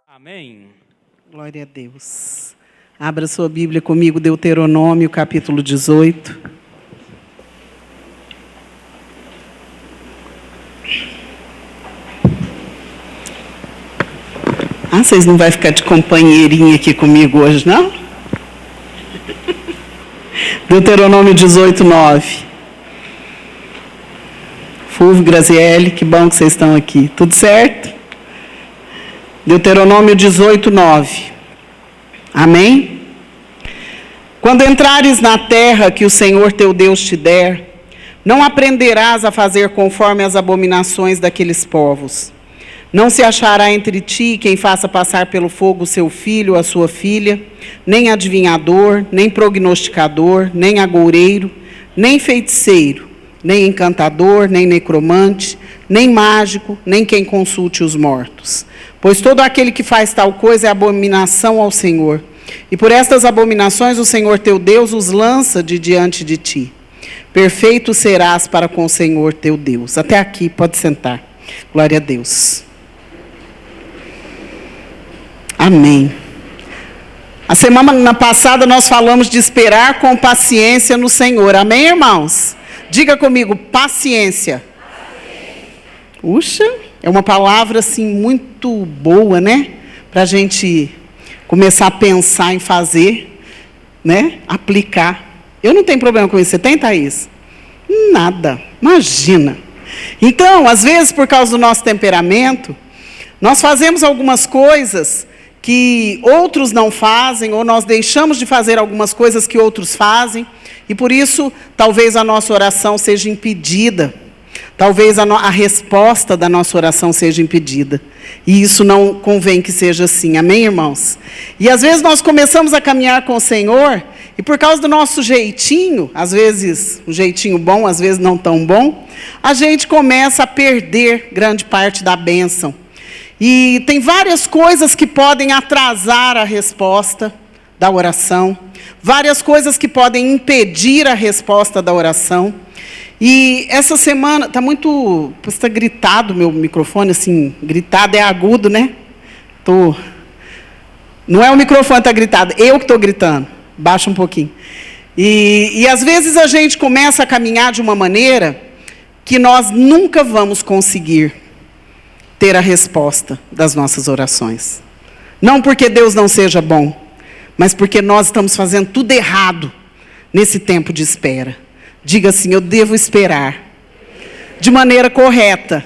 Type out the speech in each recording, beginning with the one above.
Amém. Glória a Deus. Abra sua Bíblia comigo, Deuteronômio, capítulo 18. Vocês não vão ficar de companheirinha aqui comigo hoje, não? Deuteronômio 18, 9. Fulvio, Graziele, que bom que vocês estão aqui. Tudo certo? Deuteronômio 18, 9. Amém? Quando entrares na terra que o Senhor teu Deus te der, não aprenderás a fazer conforme as abominações daqueles povos. Não se achará entre ti quem faça passar pelo fogo seu filho ou a sua filha, nem adivinhador, nem prognosticador, nem agoureiro, nem feiticeiro, nem encantador, nem necromante, nem mágico, nem quem consulte os mortos. Pois todo aquele que faz tal coisa é abominação ao Senhor. E por estas abominações o Senhor teu Deus os lança de diante de ti. Perfeito serás para com o Senhor teu Deus. Até aqui, pode sentar. Glória a Deus. Amém. A semana passada nós falamos de esperar com paciência no Senhor. Amém, irmãos? Diga comigo, paciência. Puxa, é uma palavra assim muito boa, né? Para a gente começar a pensar em fazer, né? Aplicar. Eu não tenho problema com isso. Você tem, Thaís? Nada. Imagina. Então, às vezes, por causa do nosso temperamento, nós fazemos algumas coisas que outros não fazem, ou nós deixamos de fazer algumas coisas que outros fazem, e por isso, talvez a nossa oração seja impedida. Talvez a resposta da nossa oração seja impedida. E isso não convém que seja assim. Amém, irmãos? E às vezes nós começamos a caminhar com o Senhor, e por causa do nosso jeitinho, às vezes um jeitinho bom, às vezes não tão bom, a gente começa a perder grande parte da bênção. E tem várias coisas que podem atrasar a resposta da oração, várias coisas que podem impedir a resposta da oração. E essa semana, está gritado meu microfone, assim, gritado é agudo, né? Não é o microfone que está gritado, eu que estou gritando, baixa um pouquinho. E às vezes a gente começa a caminhar de uma maneira que nós nunca vamos conseguir ter a resposta das nossas orações. Não porque Deus não seja bom, mas porque nós estamos fazendo tudo errado nesse tempo de espera. Diga assim, eu devo esperar de maneira correta.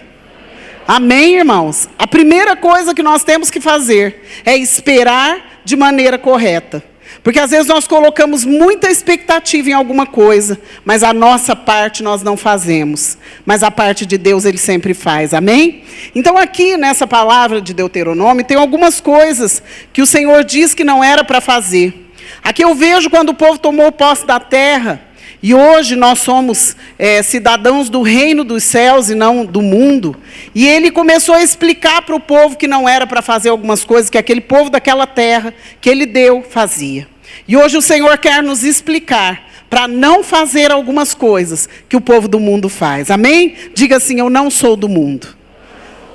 Amém, irmãos? A primeira coisa que nós temos que fazer é esperar de maneira correta. Porque às vezes nós colocamos muita expectativa em alguma coisa, mas a nossa parte nós não fazemos. Mas a parte de Deus Ele sempre faz, amém? Então aqui nessa palavra de Deuteronômio tem algumas coisas que o Senhor diz que não era para fazer. Aqui eu vejo quando o povo tomou posse da terra, e hoje nós somos cidadãos do reino dos céus e não do mundo. E ele começou a explicar para o povo que não era para fazer algumas coisas que aquele povo daquela terra que ele deu fazia. E hoje o Senhor quer nos explicar para não fazer algumas coisas que o povo do mundo faz. Amém? Diga assim, eu não sou do mundo.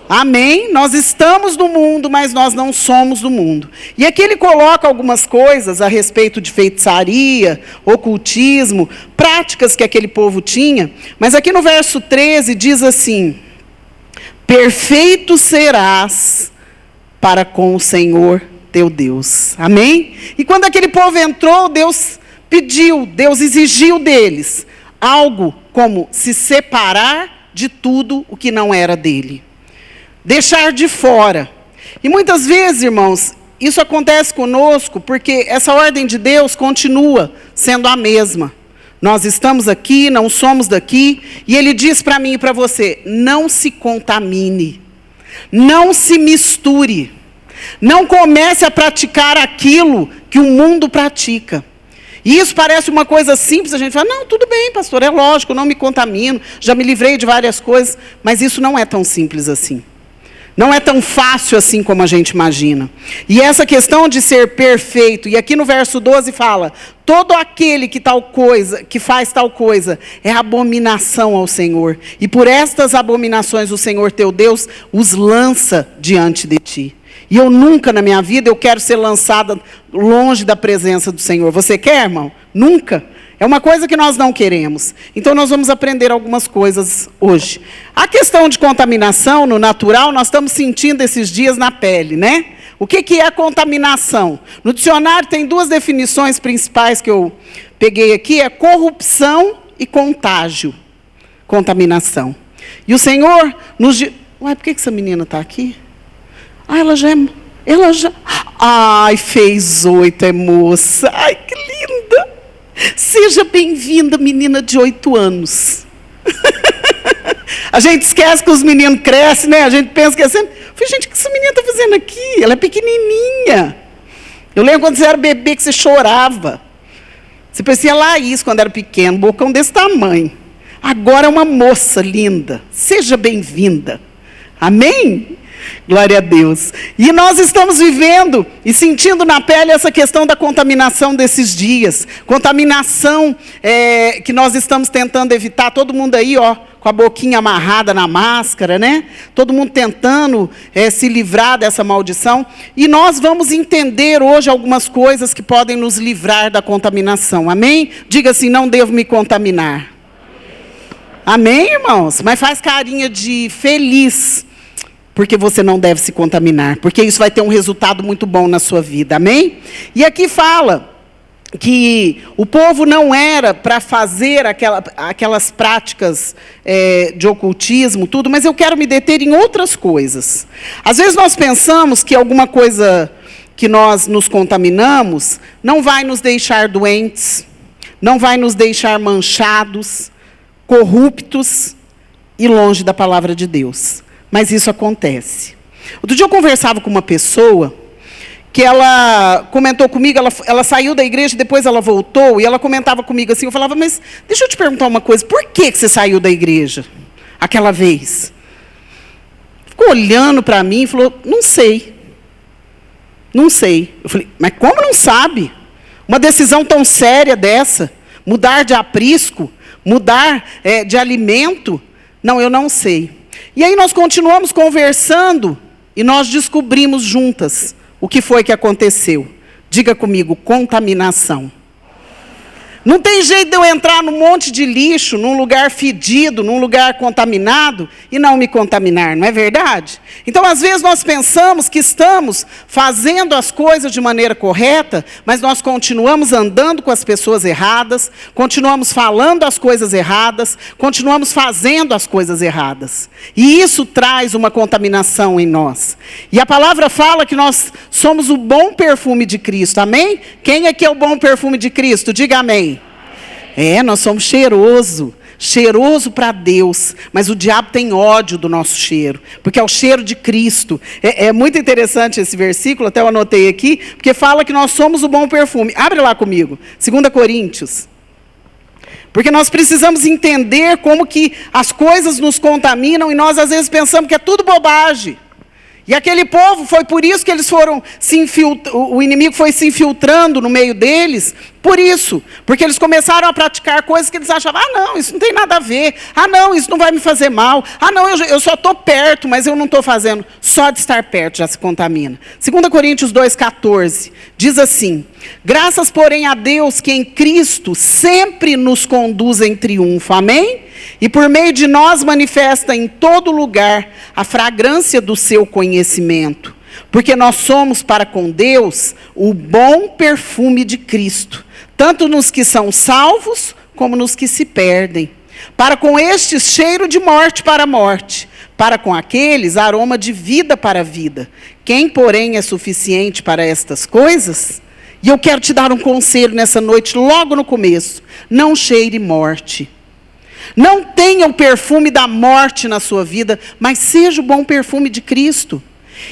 Amém? Nós estamos do mundo, mas nós não somos do mundo. E aqui ele coloca algumas coisas a respeito de feitiçaria, ocultismo, práticas que aquele povo tinha. Mas aqui no verso 13 diz assim, perfeito serás para com o Senhor teu Deus. Amém? E quando aquele povo entrou, Deus pediu, Deus exigiu deles algo como se separar de tudo o que não era dele. Deixar de fora. E muitas vezes, irmãos, isso acontece conosco porque essa ordem de Deus continua sendo a mesma. Nós estamos aqui, não somos daqui, e Ele diz para mim e para você, não se contamine, não se misture, não comece a praticar aquilo que o mundo pratica. E isso parece uma coisa simples, a gente fala, não, tudo bem, pastor, é lógico, eu não me contamino, já me livrei de várias coisas, mas isso não é tão simples assim. Não é tão fácil assim como a gente imagina. E essa questão de ser perfeito, e aqui no verso 12 fala, todo aquele que faz tal coisa é abominação ao Senhor. E por estas abominações o Senhor teu Deus os lança diante de ti. E eu nunca na minha vida eu quero ser lançada longe da presença do Senhor. Você quer, irmão? Nunca. É uma coisa que nós não queremos. Então, nós vamos aprender algumas coisas hoje. A questão de contaminação no natural, nós estamos sentindo esses dias na pele, né? O que é contaminação? No dicionário tem duas definições principais que eu peguei aqui, é corrupção e contágio. Contaminação. E o Senhor nos diz... Uai, por que essa menina está aqui? Ah, ela já... Ai, fez 8, é moça. Ai, que linda. Seja bem-vinda, menina de 8 anos. A gente esquece que os meninos crescem, né? A gente pensa que é sempre... Falei, gente, o que essa menina está fazendo aqui? Ela é pequenininha. Eu lembro quando você era bebê que você chorava. Você parecia Laís quando era pequeno, bocão desse tamanho. Agora é uma moça linda. Seja bem-vinda. Amém? Glória a Deus. E nós estamos vivendo e sentindo na pele essa questão da contaminação desses dias. Contaminação que nós estamos tentando evitar. Todo mundo aí, ó, com a boquinha amarrada na máscara, né? Todo mundo tentando se livrar dessa maldição. E nós vamos entender hoje algumas coisas que podem nos livrar da contaminação. Amém? Diga assim, não devo me contaminar. Amém, irmãos? Mas faz carinha de feliz. Porque você não deve se contaminar. Porque isso vai ter um resultado muito bom na sua vida. Amém? E aqui fala que o povo não era para fazer aquelas práticas de ocultismo, tudo, mas eu quero me deter em outras coisas. Às vezes nós pensamos que alguma coisa que nós nos contaminamos não vai nos deixar doentes, não vai nos deixar manchados, corruptos e longe da palavra de Deus. Mas isso acontece. Outro dia eu conversava com uma pessoa que ela comentou comigo, ela saiu da igreja, depois ela voltou, e ela comentava comigo assim, eu falava, mas deixa eu te perguntar uma coisa, por que você saiu da igreja aquela vez? Ficou olhando para mim e falou, não sei. Não sei. Eu falei, mas como não sabe? Uma decisão tão séria dessa, mudar de aprisco, mudar de alimento? Não, eu não sei. E aí nós continuamos conversando e nós descobrimos juntas o que foi que aconteceu. Diga comigo, contaminação. Não tem jeito de eu entrar num monte de lixo, num lugar fedido, num lugar contaminado, e não me contaminar, não é verdade? Então, às vezes, nós pensamos que estamos fazendo as coisas de maneira correta, mas nós continuamos andando com as pessoas erradas, continuamos falando as coisas erradas, continuamos fazendo as coisas erradas. E isso traz uma contaminação em nós. E a palavra fala que nós somos o bom perfume de Cristo, amém? Quem aqui é o bom perfume de Cristo? Diga amém. Nós somos cheiroso para Deus, mas o diabo tem ódio do nosso cheiro, porque é o cheiro de Cristo. É muito interessante esse versículo, até eu anotei aqui, porque fala que nós somos o bom perfume. Abre lá comigo, 2 Coríntios. Porque nós precisamos entender como que as coisas nos contaminam e nós às vezes pensamos que é tudo bobagem. E aquele povo, foi por isso que eles foram o inimigo foi se infiltrando no meio deles, por isso. Porque eles começaram a praticar coisas que eles achavam, não, isso não tem nada a ver. Não, isso não vai me fazer mal. Não, eu só estou perto, mas eu não estou fazendo. Só de estar perto já se contamina. 2 Coríntios 2,14, diz assim, graças, porém, a Deus que em Cristo sempre nos conduz em triunfo, amém? E por meio de nós manifesta em todo lugar a fragrância do seu conhecimento. Porque nós somos para com Deus o bom perfume de Cristo, tanto nos que são salvos, como nos que se perdem. Para com estes, cheiro de morte para a morte, para com aqueles, aroma de vida para a vida. Quem, porém, é suficiente para estas coisas? E eu quero te dar um conselho nessa noite, logo no começo. Não cheire morte. Não tenha o perfume da morte na sua vida, mas seja o bom perfume de Cristo.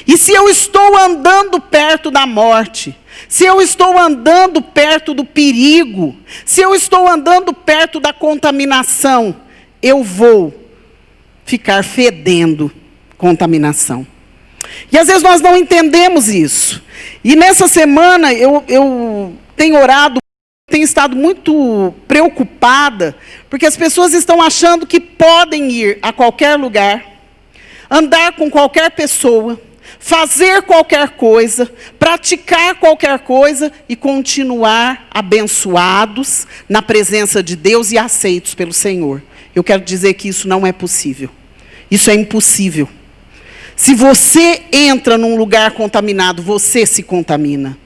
E se eu estou andando perto da morte, se eu estou andando perto do perigo, se eu estou andando perto da contaminação, eu vou ficar fedendo contaminação. E às vezes nós não entendemos isso. E nessa semana eu tenho orado, tenho estado muito preocupada, porque as pessoas estão achando que podem ir a qualquer lugar, andar com qualquer pessoa, fazer qualquer coisa, praticar qualquer coisa e continuar abençoados na presença de Deus e aceitos pelo Senhor. Eu quero dizer que isso não é possível. Isso é impossível. Se você entra num lugar contaminado, você se contamina.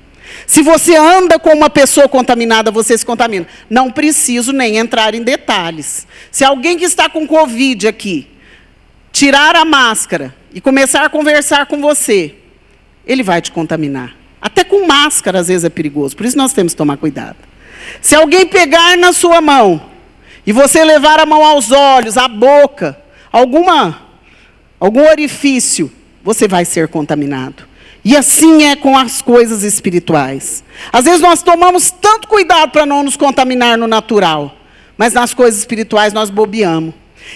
Se você anda com uma pessoa contaminada, você se contamina. Não preciso nem entrar em detalhes. Se alguém que está com Covid aqui, tirar a máscara e começar a conversar com você, ele vai te contaminar. Até com máscara, às vezes, é perigoso. Por isso nós temos que tomar cuidado. Se alguém pegar na sua mão, e você levar a mão aos olhos, à boca, algum orifício, você vai ser contaminado. E assim é com as coisas espirituais. Às vezes nós tomamos tanto cuidado para não nos contaminar no natural, mas nas coisas espirituais nós bobeamos.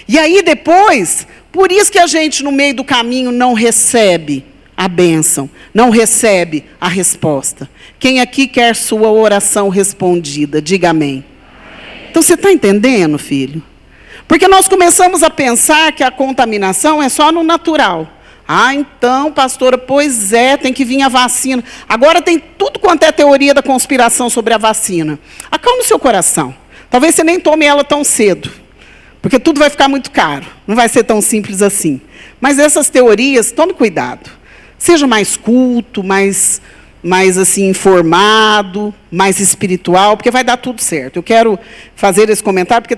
E aí depois, por isso que a gente no meio do caminho não recebe a bênção, não recebe a resposta. Quem aqui quer sua oração respondida? Diga amém. Então você está entendendo, filho? Porque nós começamos a pensar que a contaminação é só no natural. Ah, então, pastora, pois é, tem que vir a vacina. Agora tem tudo quanto é teoria da conspiração sobre a vacina. Acalme o seu coração. Talvez você nem tome ela tão cedo, porque tudo vai ficar muito caro. Não vai ser tão simples assim. Mas essas teorias, tome cuidado. Seja mais culto, mais assim, informado, mais espiritual, porque vai dar tudo certo. Eu quero fazer esse comentário, porque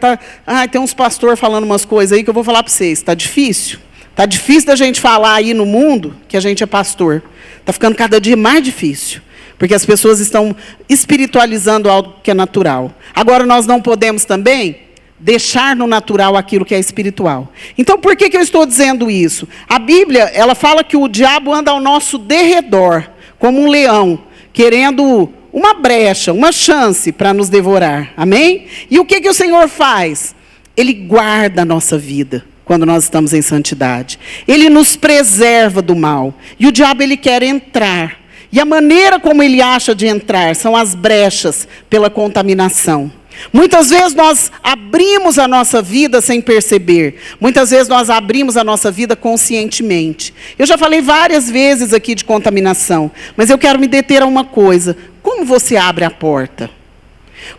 tem uns pastores falando umas coisas aí que eu vou falar para vocês. Está difícil? Está difícil da gente falar aí no mundo que a gente é pastor. Está ficando cada dia mais difícil, porque as pessoas estão espiritualizando algo que é natural. Agora, nós não podemos também deixar no natural aquilo que é espiritual. Então, por que eu estou dizendo isso? A Bíblia, ela fala que o diabo anda ao nosso derredor, como um leão, querendo uma brecha, uma chance para nos devorar. Amém? E o que o Senhor faz? Ele guarda a nossa vida quando nós estamos em santidade. Ele nos preserva do mal. E o diabo, ele quer entrar. E a maneira como ele acha de entrar são as brechas pela contaminação. Muitas vezes nós abrimos a nossa vida sem perceber. Muitas vezes nós abrimos a nossa vida conscientemente. Eu já falei várias vezes aqui de contaminação, mas eu quero me deter a uma coisa. Como você abre a porta?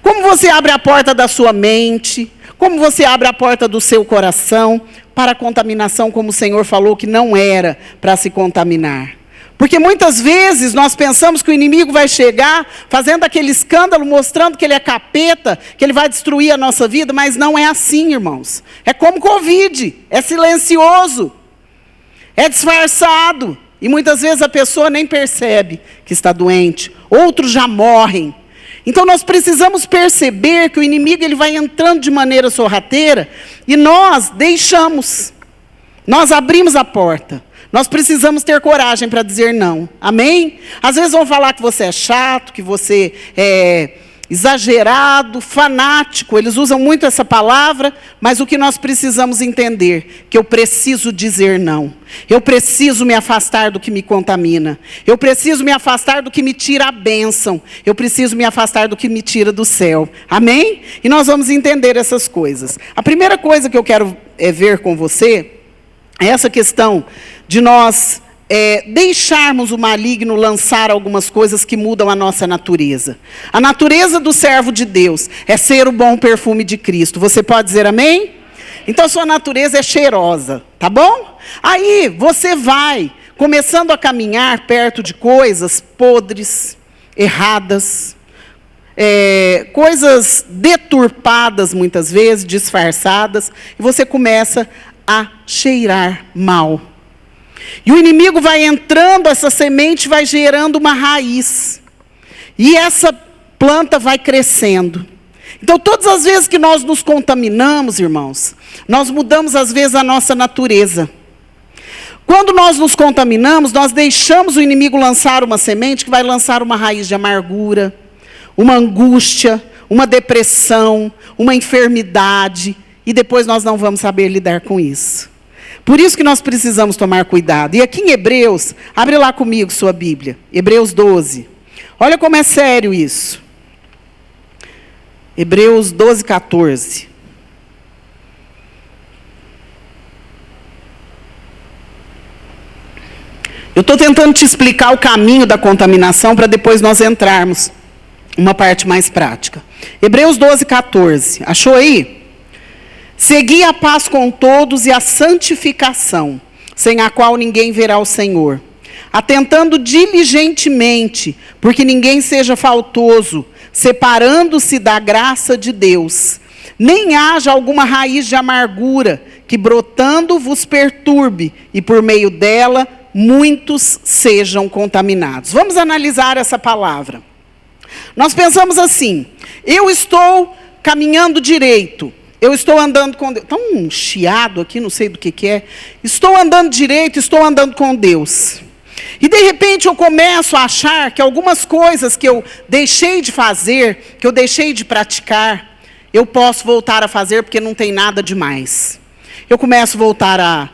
Como você abre a porta da sua mente? Como você abre a porta do seu coração para a contaminação, como o Senhor falou que não era para se contaminar? Porque muitas vezes nós pensamos que o inimigo vai chegar fazendo aquele escândalo, mostrando que ele é capeta, que ele vai destruir a nossa vida, mas não é assim, irmãos. É como Covid, é silencioso, é disfarçado. E muitas vezes a pessoa nem percebe que está doente, outros já morrem. Então nós precisamos perceber que o inimigo ele vai entrando de maneira sorrateira e nós deixamos, nós abrimos a porta. Nós precisamos ter coragem para dizer não. Amém? Às vezes vão falar que você é chato, que você é exagerado, fanático. Eles usam muito essa palavra, mas o que nós precisamos entender, que eu preciso dizer não. Eu preciso me afastar do que me contamina. Eu preciso me afastar do que me tira a bênção. Eu preciso me afastar do que me tira do céu. Amém? E nós vamos entender essas coisas. A primeira coisa que eu quero ver com você é essa questão de nós deixarmos o maligno lançar algumas coisas que mudam a nossa natureza. A natureza do servo de Deus é ser o bom perfume de Cristo. Você pode dizer amém? Então, sua natureza é cheirosa, tá bom? Aí, você vai começando a caminhar perto de coisas podres, erradas, coisas deturpadas, muitas vezes, disfarçadas, e você começa a cheirar mal. E o inimigo vai entrando, essa semente vai gerando uma raiz. E essa planta vai crescendo. Então, todas as vezes que nós nos contaminamos, irmãos, nós mudamos, às vezes, a nossa natureza. Quando nós nos contaminamos, nós deixamos o inimigo lançar uma semente que vai lançar uma raiz de amargura, uma angústia, uma depressão, uma enfermidade. E depois nós não vamos saber lidar com isso. Por isso que nós precisamos tomar cuidado. E aqui em Hebreus, abre lá comigo sua Bíblia. Hebreus 12. Olha como é sério isso. Hebreus 12, 14. Eu estou tentando te explicar o caminho da contaminação para depois nós entrarmos uma parte mais prática. Hebreus 12, 14. Achou aí? Segui a paz com todos e a santificação, sem a qual ninguém verá o Senhor. Atentando diligentemente, porque ninguém seja faltoso, separando-se da graça de Deus. Nem haja alguma raiz de amargura, que brotando vos perturbe, e por meio dela muitos sejam contaminados. Vamos analisar essa palavra. Nós pensamos assim, eu estou caminhando direito. Eu estou andando com Deus. Está um chiado aqui, não sei do que é. Estou andando direito, estou andando com Deus. E de repente eu começo a achar que algumas coisas que eu deixei de fazer, que eu deixei de praticar, eu posso voltar a fazer porque não tem nada demais. Eu começo a voltar a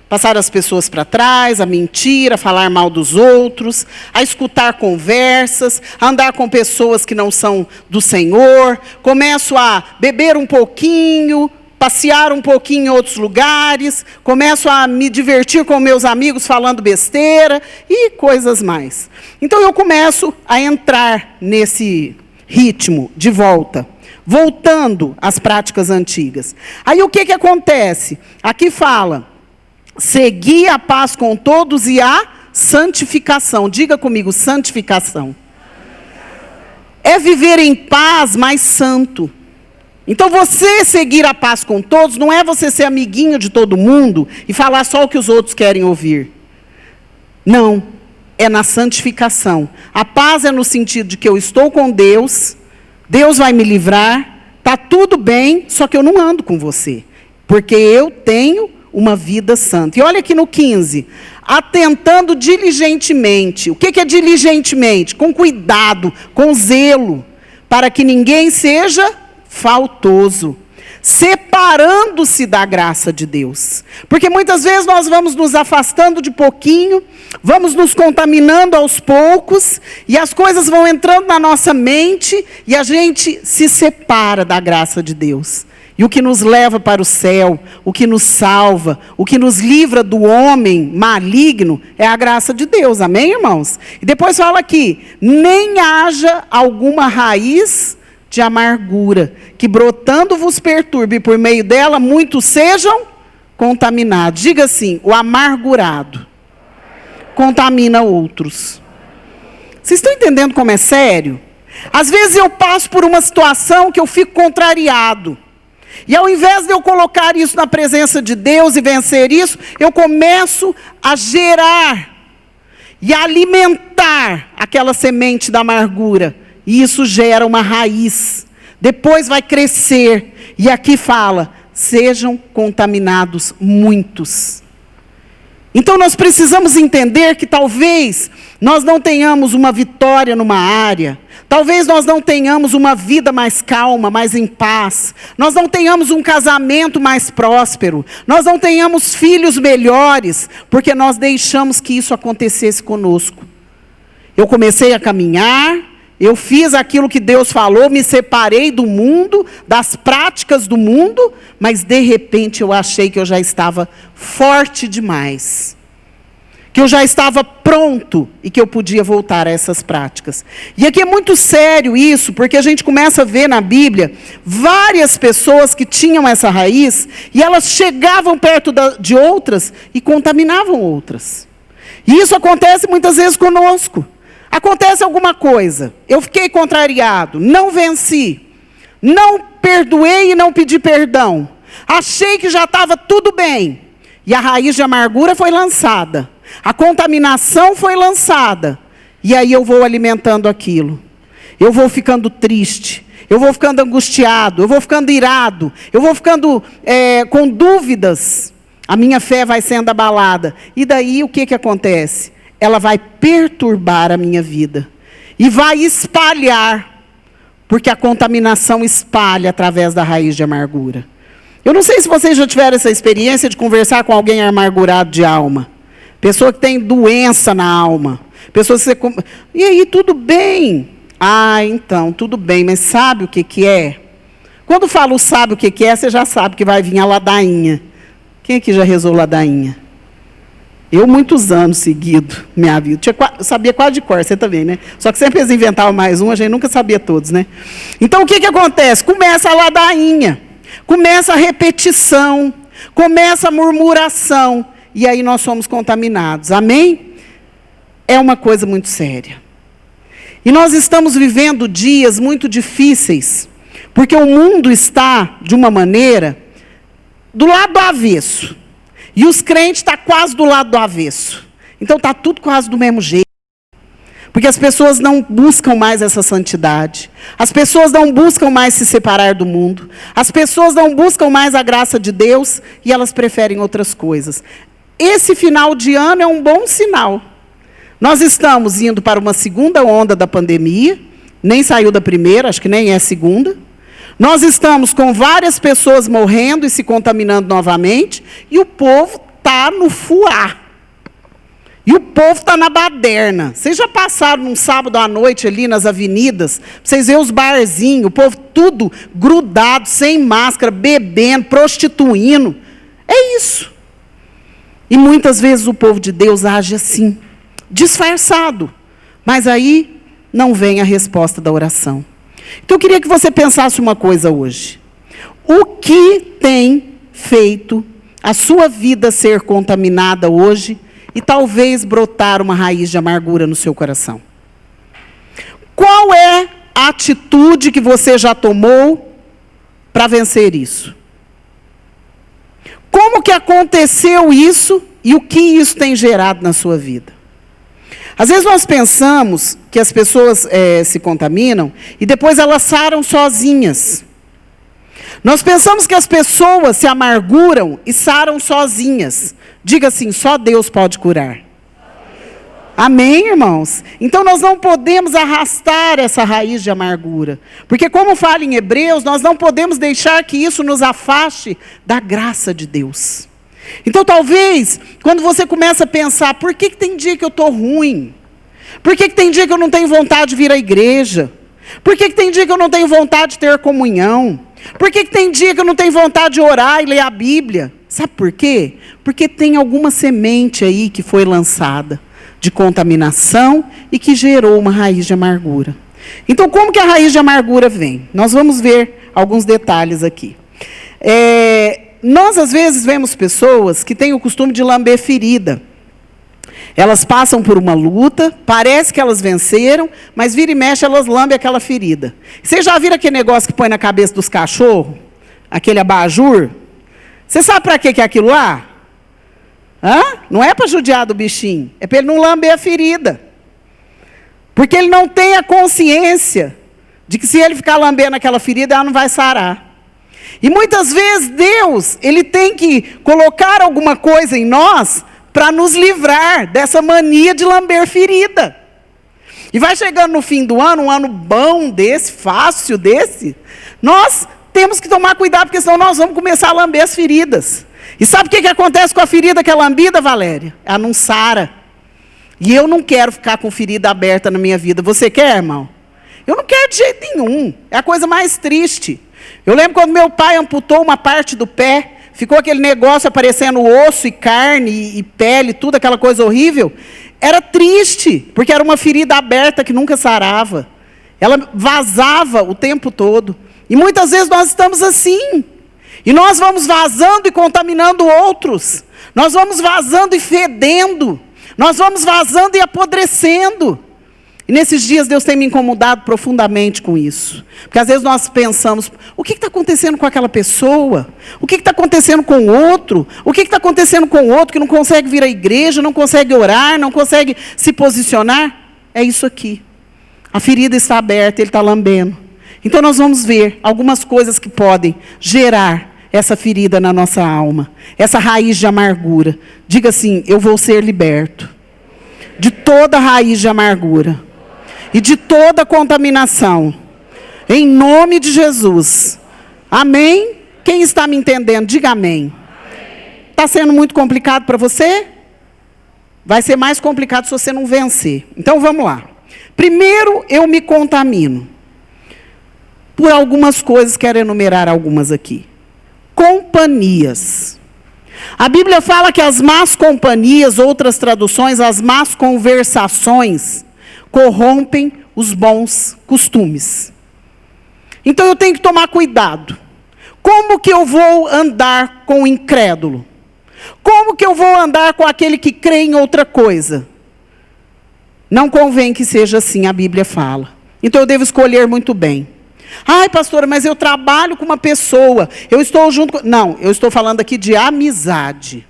passar as pessoas para trás, a mentir, a falar mal dos outros, a escutar conversas, a andar com pessoas que não são do Senhor. Começo a beber um pouquinho, passear um pouquinho em outros lugares. Começo a me divertir com meus amigos falando besteira e coisas mais. Então eu começo a entrar nesse ritmo de volta. Voltando às práticas antigas. Aí o que acontece? Aqui fala... Segui a paz com todos e a santificação. Diga comigo, santificação. É viver em paz, mas santo. Então, você seguir a paz com todos, não é você ser amiguinho de todo mundo e falar só o que os outros querem ouvir. Não, é na santificação. A paz é no sentido de que eu estou com Deus, Deus vai me livrar, está tudo bem, só que eu não ando com você. Porque eu tenho uma vida santa. E olha aqui no 15. Atentando diligentemente. O que é diligentemente? Com cuidado, com zelo, para que ninguém seja faltoso. Separando-se da graça de Deus. Porque muitas vezes nós vamos nos afastando de pouquinho, vamos nos contaminando aos poucos, e as coisas vão entrando na nossa mente, e a gente se separa da graça de Deus. E o que nos leva para o céu, o que nos salva, o que nos livra do homem maligno, é a graça de Deus. Amém, irmãos? E depois fala aqui, nem haja alguma raiz de amargura, que brotando vos perturbe, e por meio dela muitos sejam contaminados. Diga assim, o amargurado contamina outros. Vocês estão entendendo como é sério? Às vezes eu passo por uma situação que eu fico contrariado. E ao invés de eu colocar isso na presença de Deus e vencer isso, eu começo a gerar e a alimentar aquela semente da amargura. E isso gera uma raiz. Depois vai crescer. E aqui fala, sejam contaminados muitos. Então nós precisamos entender que talvez nós não tenhamos uma vitória numa área. Talvez nós não tenhamos uma vida mais calma, mais em paz. Nós não tenhamos um casamento mais próspero. Nós não tenhamos filhos melhores, porque nós deixamos que isso acontecesse conosco. Eu comecei a caminhar, eu fiz aquilo que Deus falou, me separei do mundo, das práticas do mundo, mas de repente eu achei que eu já estava forte demais. Que eu já estava pronto e que eu podia voltar a essas práticas. E aqui é muito sério isso, porque a gente começa a ver na Bíblia várias pessoas que tinham essa raiz e elas chegavam perto de outras e contaminavam outras. E isso acontece muitas vezes conosco. Acontece alguma coisa, eu fiquei contrariado, não venci, não perdoei e não pedi perdão. Achei que já estava tudo bem. E a raiz de amargura foi lançada. A contaminação foi lançada. E aí eu vou alimentando aquilo. Eu vou ficando triste. Eu vou ficando angustiado. Eu vou ficando irado. Eu vou ficando com dúvidas. A minha fé vai sendo abalada. E daí o que acontece? Ela vai perturbar a minha vida. E vai espalhar. Porque a contaminação espalha através da raiz de amargura. Eu não sei se vocês já tiveram essa experiência de conversar com alguém amargurado de alma. Pessoa que tem doença na alma. Pessoa que você... E aí, tudo bem? Ah, então, tudo bem, mas sabe o que que é? Quando falo sabe o que que é, você já sabe que vai vir a ladainha. Quem aqui já rezou ladainha? Eu, muitos anos seguidos, minha vida. Eu sabia quase de cor, você também, né? Só que sempre eles inventavam mais um, a gente nunca sabia todos, né? Então, o que que acontece? Começa a ladainha, começa a repetição, começa a murmuração, e aí nós somos contaminados. Amém? É uma coisa muito séria. E nós estamos vivendo dias muito difíceis, porque o mundo está, de uma maneira, do lado do avesso. E os crentes estão quase do lado do avesso. Então está tudo quase do mesmo jeito. Porque as pessoas não buscam mais essa santidade. As pessoas não buscam mais se separar do mundo. As pessoas não buscam mais a graça de Deus e elas preferem outras coisas. Esse final de ano é um bom sinal. Nós estamos indo para uma segunda onda da pandemia. Nem saiu da primeira, acho que nem é a segunda. Nós estamos com várias pessoas morrendo e se contaminando novamente, e o povo está no fuá. E o povo está na baderna. Vocês já passaram num sábado à noite ali nas avenidas, vocês verem os barzinhos, o povo tudo grudado, sem máscara, bebendo, prostituindo. É isso. E muitas vezes o povo de Deus age assim, disfarçado. Mas aí não vem a resposta da oração. Então, eu queria que você pensasse uma coisa hoje. O que tem feito a sua vida ser contaminada hoje e talvez brotar uma raiz de amargura no seu coração? Qual é a atitude que você já tomou para vencer isso? Como que aconteceu isso e o que isso tem gerado na sua vida? Às vezes nós pensamos que as pessoas se contaminam e depois elas saram sozinhas. Nós pensamos que as pessoas se amarguram e saram sozinhas. Diga assim, só Deus pode curar. Amém, irmãos? Então nós não podemos arrastar essa raiz de amargura. Porque como fala em Hebreus, nós não podemos deixar que isso nos afaste da graça de Deus. Então, talvez, quando você começa a pensar, por que tem dia que eu estou ruim? Por que tem dia que eu não tenho vontade de vir à igreja? Por que tem dia que eu não tenho vontade de ter comunhão? Por que tem dia que eu não tenho vontade de orar e ler a Bíblia? Sabe por quê? Porque tem alguma semente aí que foi lançada de contaminação e que gerou uma raiz de amargura. Então, como que a raiz de amargura vem? Nós vamos ver alguns detalhes aqui. Nós, às vezes, vemos pessoas que têm o costume de lamber ferida. Elas passam por uma luta, parece que elas venceram, mas vira e mexe, elas lambem aquela ferida. Vocês já viram aquele negócio que põe na cabeça dos cachorros? Aquele abajur? Você sabe para que é aquilo lá? Não é para judiar do bichinho, é para ele não lamber a ferida. Porque ele não tem a consciência de que se ele ficar lambendo aquela ferida, ela não vai sarar. E muitas vezes Deus, Ele tem que colocar alguma coisa em nós para nos livrar dessa mania de lamber ferida. E vai chegando no fim do ano, um ano bom desse, fácil desse, nós temos que tomar cuidado, porque senão nós vamos começar a lamber as feridas. E sabe o que acontece com a ferida que é lambida, Valéria? Ela não sara. E eu não quero ficar com ferida aberta na minha vida. Você quer, irmão? Eu não quero de jeito nenhum. É a coisa mais triste. Eu lembro quando meu pai amputou uma parte do pé, ficou aquele negócio aparecendo osso e carne e pele, tudo aquela coisa horrível. Era triste, porque era uma ferida aberta que nunca sarava. Ela vazava o tempo todo. E muitas vezes nós estamos assim. E nós vamos vazando e contaminando outros. Nós vamos vazando e fedendo. Nós vamos vazando e apodrecendo. E nesses dias Deus tem me incomodado profundamente com isso. Porque às vezes nós pensamos, o que está acontecendo com aquela pessoa? O que está acontecendo com o outro? O que está acontecendo com o outro que não consegue vir à igreja, não consegue orar, não consegue se posicionar? É isso aqui. A ferida está aberta, ele está lambendo. Então nós vamos ver algumas coisas que podem gerar essa ferida na nossa alma. Essa raiz de amargura. Diga assim, eu vou ser liberto de toda raiz de amargura. E de toda contaminação. Em nome de Jesus. Amém? Quem está me entendendo, diga amém. Está sendo muito complicado para você? Vai ser mais complicado se você não vencer. Então vamos lá. Primeiro, eu me contamino por algumas coisas, quero enumerar algumas aqui. Companhias. A Bíblia fala que as más companhias, outras traduções, as más conversações, corrompem os bons costumes. Então eu tenho que tomar cuidado. Como que eu vou andar com o incrédulo? Como que eu vou andar com aquele que crê em outra coisa? Não convém que seja assim, a Bíblia fala. Então eu devo escolher muito bem. Ai, pastora, mas eu trabalho com uma pessoa, eu estou junto com... Não, eu estou falando aqui de amizade.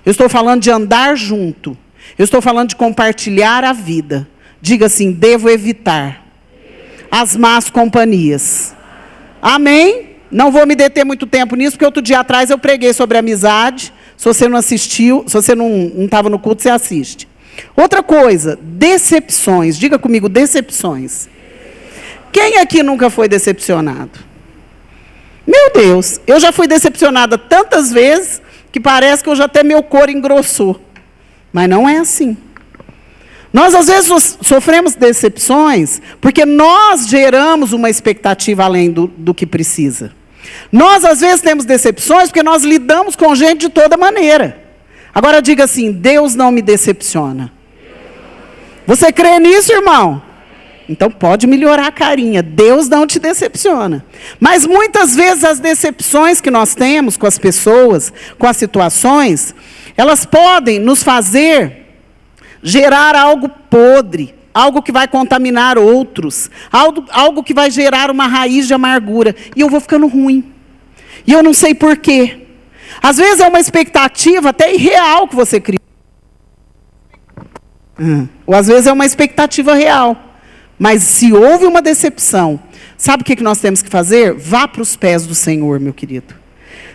Eu estou falando de andar junto. Eu estou falando de compartilhar a vida. Diga assim, devo evitar as más companhias. Amém? Não vou me deter muito tempo nisso, porque outro dia atrás eu preguei sobre amizade. Se você não assistiu, se você não estava no culto, você assiste. Outra coisa, decepções. Diga comigo, decepções. Quem aqui nunca foi decepcionado? Meu Deus, eu já fui decepcionada tantas vezes que parece que até meu couro engrossou. Mas não é assim. Nós, às vezes, sofremos decepções porque nós geramos uma expectativa além do que precisa. Nós, às vezes, temos decepções porque nós lidamos com gente de toda maneira. Agora, diga assim, Deus não me decepciona. Você crê nisso, irmão? Então pode melhorar a carinha. Deus não te decepciona. Mas muitas vezes as decepções que nós temos com as pessoas, com as situações, elas podem nos fazer gerar algo podre, algo que vai contaminar outros, algo que vai gerar uma raiz de amargura. E eu vou ficando ruim. E eu não sei por quê. Às vezes é uma expectativa até irreal que você cria. Ou às vezes é uma expectativa real. Mas se houve uma decepção, sabe o que nós temos que fazer? Vá para os pés do Senhor, meu querido.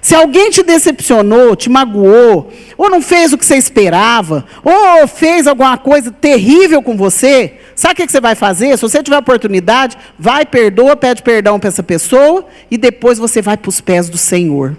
Se alguém te decepcionou, te magoou, ou não fez o que você esperava, ou fez alguma coisa terrível com você, sabe o que você vai fazer? Se você tiver oportunidade, vai, perdoa, pede perdão para essa pessoa, e depois você vai para os pés do Senhor.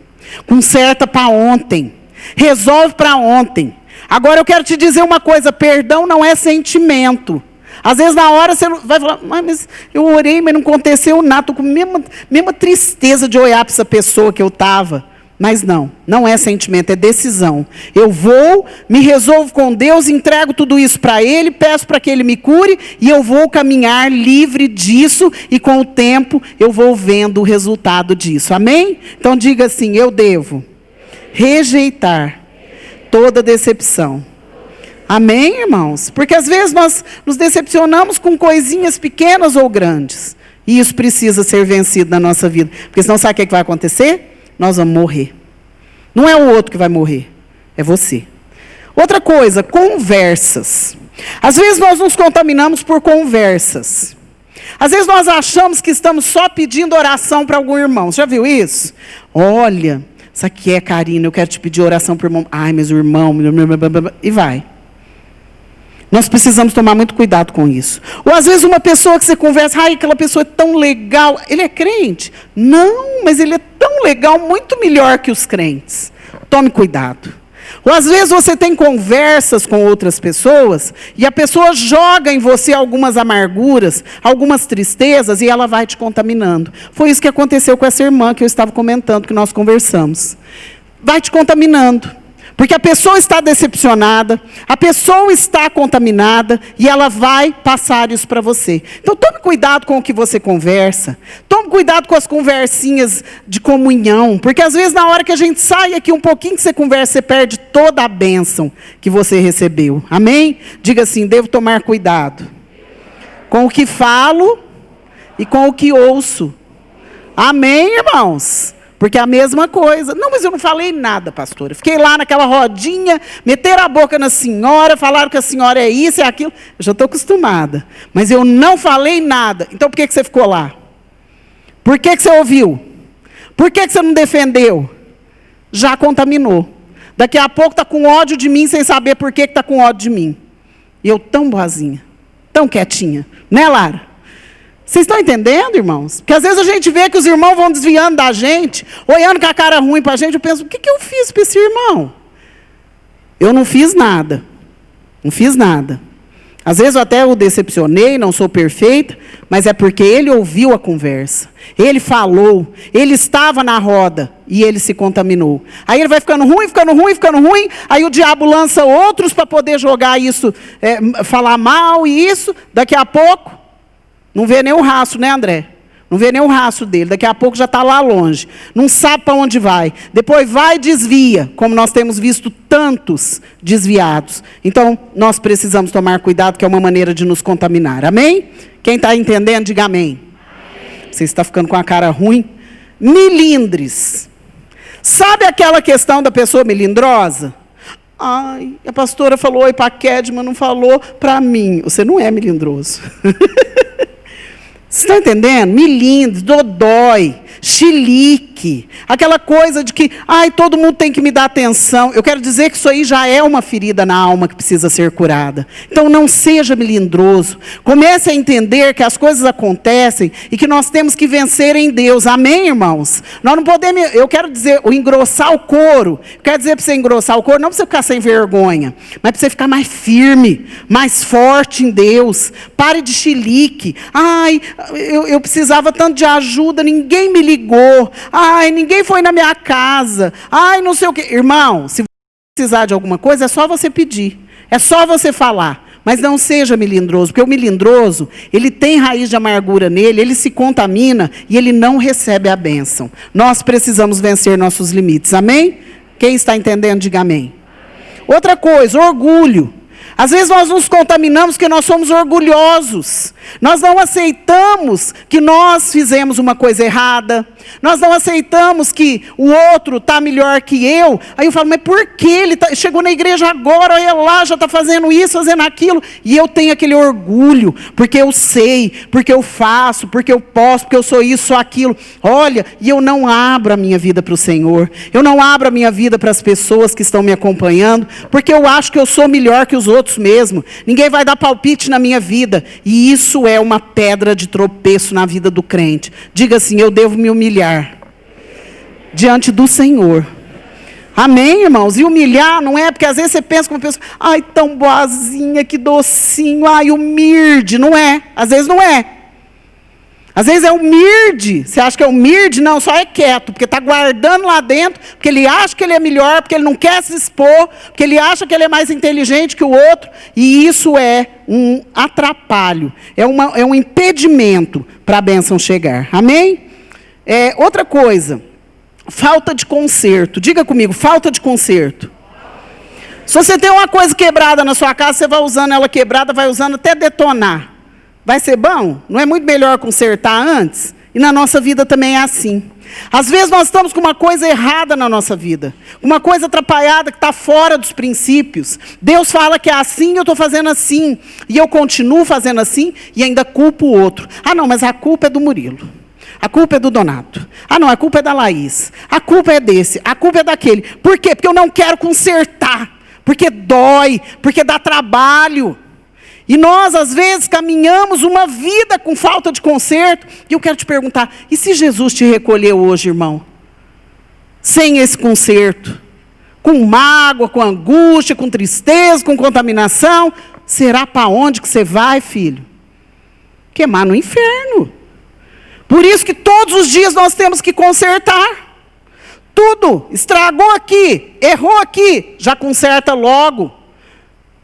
Conserta para ontem. Resolve para ontem. Agora eu quero te dizer uma coisa, perdão não é sentimento. Às vezes na hora você vai falar, mas eu orei, mas não aconteceu nada, estou com a mesma tristeza de olhar para essa pessoa que eu estava. Mas não é sentimento, é decisão. Eu vou, me resolvo com Deus, entrego tudo isso para Ele, peço para que Ele me cure, e eu vou caminhar livre disso, e com o tempo eu vou vendo o resultado disso. Amém? Então diga assim, eu devo rejeitar toda decepção. Amém, irmãos? Porque às vezes nós nos decepcionamos com coisinhas pequenas ou grandes. E isso precisa ser vencido na nossa vida. Porque senão sabe o que vai acontecer? Nós vamos morrer. Não é o outro que vai morrer, é você. Outra coisa, conversas. Às vezes nós nos contaminamos por conversas. Às vezes nós achamos que estamos só pedindo oração para algum irmão. Você já viu isso? Olha, isso aqui é Karina, eu quero te pedir oração para o irmão. Ai, mas o irmão... E vai. Nós precisamos tomar muito cuidado com isso. Ou às vezes uma pessoa que você conversa, ai, aquela pessoa é tão legal. Ele é crente? Não, mas ele é tão legal, muito melhor que os crentes. Tome cuidado. Ou às vezes você tem conversas com outras pessoas e a pessoa joga em você algumas amarguras, algumas tristezas e ela vai te contaminando. Foi isso que aconteceu com essa irmã que eu estava comentando, que nós conversamos. Vai te contaminando. Porque a pessoa está decepcionada, a pessoa está contaminada e ela vai passar isso para você. Então tome cuidado com o que você conversa, tome cuidado com as conversinhas de comunhão, porque às vezes na hora que a gente sai aqui um pouquinho que você conversa, você perde toda a bênção que você recebeu. Amém? Diga assim, devo tomar cuidado com o que falo e com o que ouço. Amém, irmãos? Porque é a mesma coisa. Não, mas eu não falei nada, pastora. Fiquei lá naquela rodinha, meteram a boca na senhora, falaram que a senhora é isso e aquilo. Eu já estou acostumada. Mas eu não falei nada. Então por que você ficou lá? Por que você ouviu? Por que você não defendeu? Já contaminou. Daqui a pouco está com ódio de mim sem saber por que está com ódio de mim. E eu tão boazinha, tão quietinha. Né, Lara? Vocês estão entendendo, irmãos? Porque às vezes a gente vê que os irmãos vão desviando da gente, olhando com a cara ruim para a gente, eu penso, o que eu fiz para esse irmão? Eu não fiz nada. Não fiz nada. Às vezes eu até o decepcionei, não sou perfeita, mas é porque ele ouviu a conversa. Ele falou, ele estava na roda e ele se contaminou. Aí ele vai ficando ruim, ficando ruim, ficando ruim, aí o diabo lança outros para poder jogar isso, falar mal e isso, daqui a pouco, não vê nem o rastro, né, André? Não vê nem o rastro dele, daqui a pouco já está lá longe. Não sabe para onde vai. Depois vai e desvia, como nós temos visto tantos desviados. Então, nós precisamos tomar cuidado, que é uma maneira de nos contaminar. Amém? Quem está entendendo, diga amém. Você está ficando com a cara ruim? Milindres. Sabe aquela questão da pessoa melindrosa? Ai, a pastora falou oi para a Kedma, não falou para mim. Você não é melindroso. Vocês estão entendendo? Milindre, dodói, chilique, aquela coisa de que, ai, todo mundo tem que me dar atenção. Eu quero dizer que isso aí já é uma ferida na alma que precisa ser curada. Então não seja melindroso. Comece a entender que as coisas acontecem e que nós temos que vencer em Deus. Amém, irmãos? Nós não podemos, eu quero dizer, o engrossar o couro. Quero dizer para você engrossar o couro, não para você ficar sem vergonha, mas para você ficar mais firme, mais forte em Deus. Pare de chilique. Ai, eu precisava tanto de ajuda, ninguém me ligou. Ai, ninguém foi na minha casa. Ai, não sei o quê. Irmão, se você precisar de alguma coisa, é só você pedir. É só você falar. Mas não seja melindroso, porque o melindroso, ele tem raiz de amargura nele, ele se contamina e ele não recebe a bênção. Nós precisamos vencer nossos limites. Amém? Quem está entendendo, diga amém. Outra coisa, orgulho. Às vezes nós nos contaminamos porque nós somos orgulhosos. Nós não aceitamos que nós fizemos uma coisa errada. Nós não aceitamos que o outro está melhor que eu. Aí eu falo, mas por que ele chegou na igreja agora, olha lá, já está fazendo isso, fazendo aquilo. E eu tenho aquele orgulho, porque eu sei, porque eu faço, porque eu posso, porque eu sou isso, sou aquilo. Olha, e eu não abro a minha vida para o Senhor. Eu não abro a minha vida para as pessoas que estão me acompanhando, porque eu acho que eu sou melhor que os outros mesmo. Ninguém vai dar palpite na minha vida. E isso é uma pedra de tropeço na vida do crente. Diga assim, eu devo me humilhar diante do Senhor. Amém, irmãos? E humilhar não é porque às vezes você pensa como uma pessoa, ai, tão boazinha, que docinho, ai, humilde. Não é. Às vezes não é. Às vezes é humilde. Você acha que é humilde? Não, só é quieto, porque está guardando lá dentro, porque ele acha que ele é melhor, porque ele não quer se expor, porque ele acha que ele é mais inteligente que o outro, e isso é um atrapalho, é um impedimento para a bênção chegar. Amém? Outra coisa, falta de conserto. Diga comigo, falta de conserto. Se você tem uma coisa quebrada na sua casa, você vai usando ela quebrada, vai usando até detonar. Vai ser bom? Não é muito melhor consertar antes? E na nossa vida também é assim. Às vezes nós estamos com uma coisa errada na nossa vida. Uma coisa atrapalhada que está fora dos princípios. Deus fala que é assim, eu estou fazendo assim. E eu continuo fazendo assim e ainda culpo o outro. Ah, não, mas a culpa é do Murilo. A culpa é do Donato. Ah, não, a culpa é da Laís. A culpa é desse. A culpa é daquele. Por quê? Porque eu não quero consertar. Porque dói. Porque dá trabalho. E nós, às vezes, caminhamos uma vida com falta de conserto. E eu quero te perguntar, e se Jesus te recolheu hoje, irmão? Sem esse conserto? Com mágoa, com angústia, com tristeza, com contaminação? Será para onde que você vai, filho? Queimar no inferno. Por isso que todos os dias nós temos que consertar. Tudo. Estragou aqui, errou aqui, já conserta logo.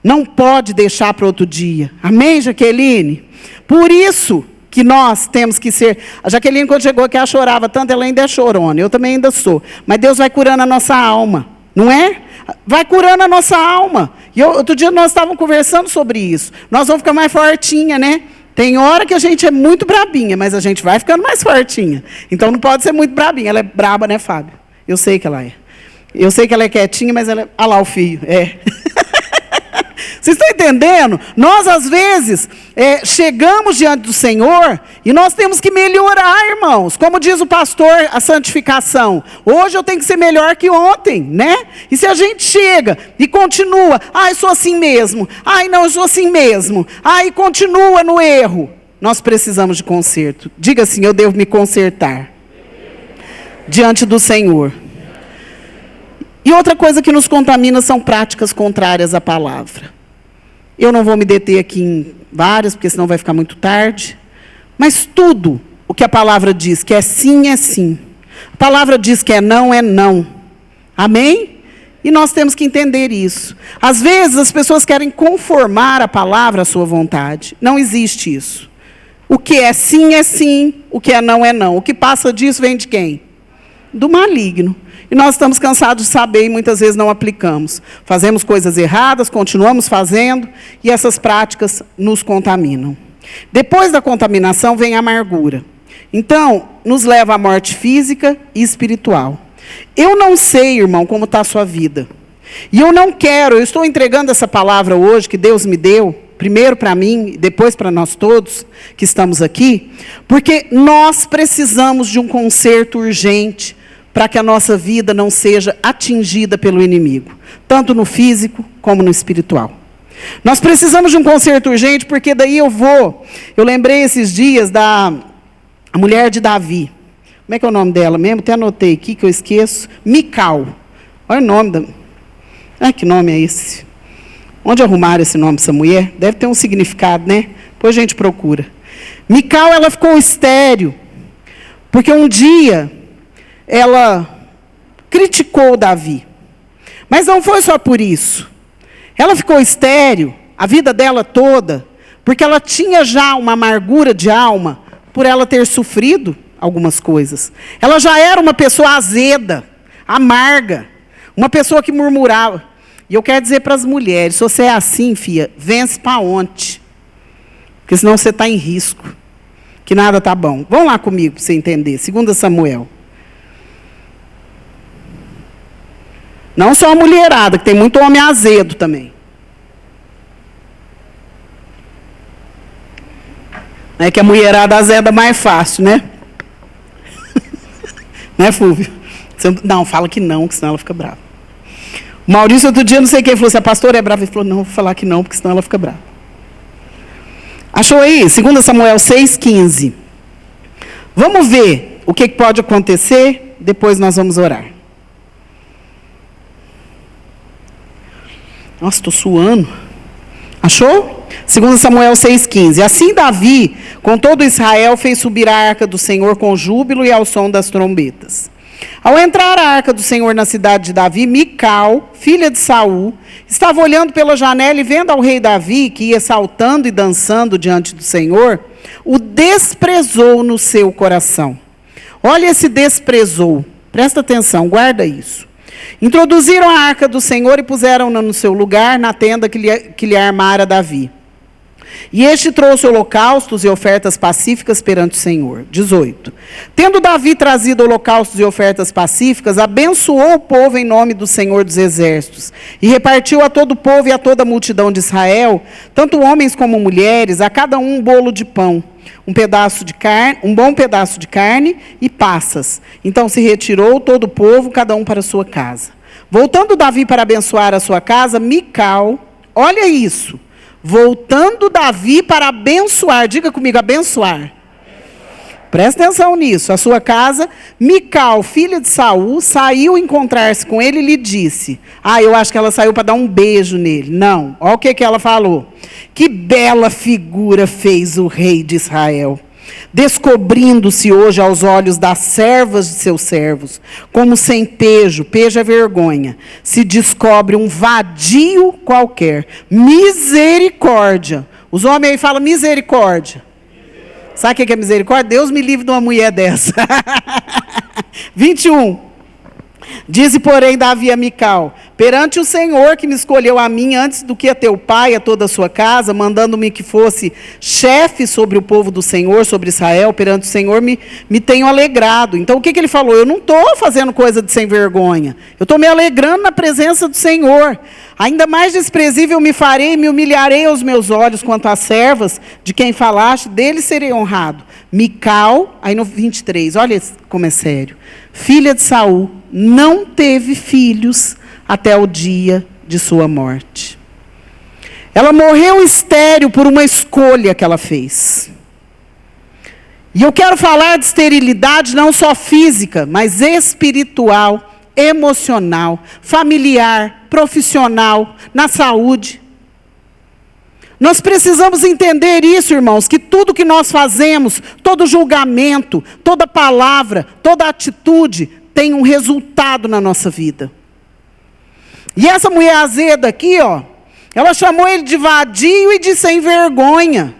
Não pode deixar para outro dia. Amém, Jaqueline? Por isso que nós temos que ser... A Jaqueline, quando chegou aqui, ela chorava tanto, ela ainda é chorona. Eu também ainda sou. Mas Deus vai curando a nossa alma. Não é? Vai curando a nossa alma. E outro dia nós estávamos conversando sobre isso. Nós vamos ficar mais fortinha, né? Tem hora que a gente é muito brabinha, mas a gente vai ficando mais fortinha. Então não pode ser muito brabinha. Ela é braba, né, Fábio? Eu sei que ela é. Eu sei que ela é quietinha, mas ela é... Ah lá o fio. É... Vocês estão entendendo? Nós, às vezes, chegamos diante do Senhor e nós temos que melhorar, irmãos. Como diz o pastor, a santificação. Hoje eu tenho que ser melhor que ontem, né? E se a gente chega e continua, ai, sou assim mesmo. Ai, não, eu sou assim mesmo. Ai, continua no erro. nós precisamos de conserto. Diga assim: eu devo me consertar diante do Senhor. E outra coisa que nos contamina são práticas contrárias à palavra. Eu não vou me deter aqui em várias, porque senão vai ficar muito tarde. Mas tudo o que a palavra diz que é sim, é sim. A palavra diz que é não. Amém? E nós temos que entender isso. Às vezes as pessoas querem conformar a palavra à sua vontade. Não existe isso. O que é sim, o que é não. O que passa disso vem de quem? Do maligno. E nós estamos cansados de saber e muitas vezes não aplicamos. Fazemos coisas erradas, continuamos fazendo, e essas práticas nos contaminam. Depois da contaminação vem a amargura. Então, nos leva à morte física e espiritual. Eu não sei, irmão, como está a sua vida. E eu estou entregando essa palavra hoje que Deus me deu, primeiro para mim, depois para nós todos que estamos aqui, porque nós precisamos de um conserto urgente para que a nossa vida não seja atingida pelo inimigo, tanto no físico como no espiritual. Nós precisamos de um conserto urgente, porque daí eu lembrei esses dias da mulher de Davi. Como é que é o nome dela mesmo? Até anotei aqui que eu esqueço. Mical. Olha o nome da... Ah, que nome é esse? Onde arrumaram esse nome dessa mulher? Deve ter um significado, né? Depois a gente procura. Mical, ela ficou estéril, porque um dia ela criticou Davi. Mas não foi só por isso. Ela ficou estéril a vida dela toda, porque ela tinha já uma amargura de alma por ela ter sofrido algumas coisas. Ela já era uma pessoa azeda, amarga, uma pessoa que murmurava. E eu quero dizer para as mulheres, se você é assim, filha, vence para ontem. Porque senão você está em risco, que nada está bom. Vão lá comigo para você entender. 2 Samuel. Não só a mulherada, que tem muito homem azedo também. É que a mulherada azeda mais fácil, né? Né, Fúvio? Não, fala que não, que senão ela fica brava. O Maurício, outro dia, não sei quem, falou assim: a pastora é brava. Ele falou: não, vou falar que não, porque senão ela fica brava. Achou aí? 2 Samuel 6,15. Vamos ver o que pode acontecer, depois nós vamos orar. Nossa, estou suando. Achou? 2 Samuel 6,15. Assim Davi, com todo Israel, fez subir a arca do Senhor com júbilo e ao som das trombetas. Ao entrar a arca do Senhor na cidade de Davi, Mical, filha de Saul, estava olhando pela janela e vendo ao rei Davi, que ia saltando e dançando diante do Senhor, o desprezou no seu coração. Olha esse desprezou. Presta atenção, guarda isso. Introduziram a arca do Senhor e puseram-na no seu lugar, na tenda que lhe armara Davi. E este trouxe holocaustos e ofertas pacíficas perante o Senhor. 18. Tendo Davi trazido holocaustos e ofertas pacíficas, abençoou o povo em nome do Senhor dos Exércitos, e repartiu a todo o povo e a toda a multidão de Israel, tanto homens como mulheres, a cada um bolo de pão, um bom pedaço de carne e passas. Então se retirou todo o povo, cada um para a sua casa. Voltando Davi para abençoar a sua casa, Mical, olha isso, voltando Davi para abençoar, diga comigo, abençoar. Presta atenção nisso, a sua casa, Mical, filha de Saul, saiu encontrar-se com ele e lhe disse, eu acho que ela saiu para dar um beijo nele. Não, olha o que ela falou. Que bela figura fez o rei de Israel, descobrindo-se hoje aos olhos das servas de seus servos, como sem pejo é vergonha, se descobre um vadio qualquer. Misericórdia. Os homens aí falam misericórdia. Sabe o que é misericórdia? Deus me livre de uma mulher dessa. 21. Dize, porém, Davi a Mical, perante o Senhor que me escolheu a mim antes do que a teu pai e a toda a sua casa, mandando-me que fosse chefe sobre o povo do Senhor, sobre Israel, perante o Senhor me tenho alegrado. Então, o que ele falou? Eu não estou fazendo coisa de sem vergonha. Eu estou me alegrando na presença do Senhor. Ainda mais desprezível me farei e me humilharei aos meus olhos quanto às servas de quem falaste, deles serei honrado. Mical, aí no 23, olha como é sério. Filha de Saul, não teve filhos até o dia de sua morte. Ela morreu estéril por uma escolha que ela fez. E eu quero falar de esterilidade não só física, mas espiritual, emocional, familiar, profissional, na saúde. Nós precisamos entender isso, irmãos, que tudo que nós fazemos, todo julgamento, toda palavra, toda atitude, tem um resultado na nossa vida. E essa mulher azeda aqui, ó, ela chamou ele de vadio e de sem vergonha.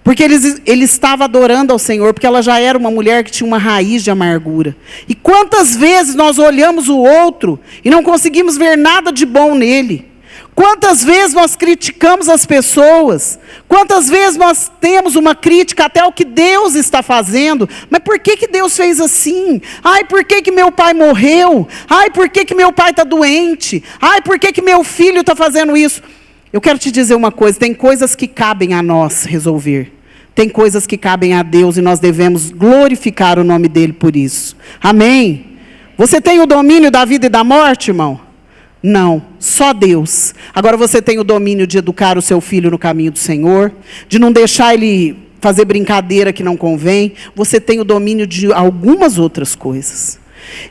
Porque ele estava adorando ao Senhor, porque ela já era uma mulher que tinha uma raiz de amargura. E quantas vezes nós olhamos o outro e não conseguimos ver nada de bom nele? Quantas vezes nós criticamos as pessoas? Quantas vezes nós temos uma crítica até ao que Deus está fazendo? Mas por que Deus fez assim? Ai, por que meu pai morreu? Ai, por que meu pai está doente? Ai, por que meu filho está fazendo isso? Eu quero te dizer uma coisa, tem coisas que cabem a nós resolver. Tem coisas que cabem a Deus e nós devemos glorificar o nome dEle por isso. Amém? Você tem o domínio da vida e da morte, irmão? Não, só Deus. Agora você tem o domínio de educar o seu filho no caminho do Senhor, de não deixar ele fazer brincadeira que não convém. Você tem o domínio de algumas outras coisas.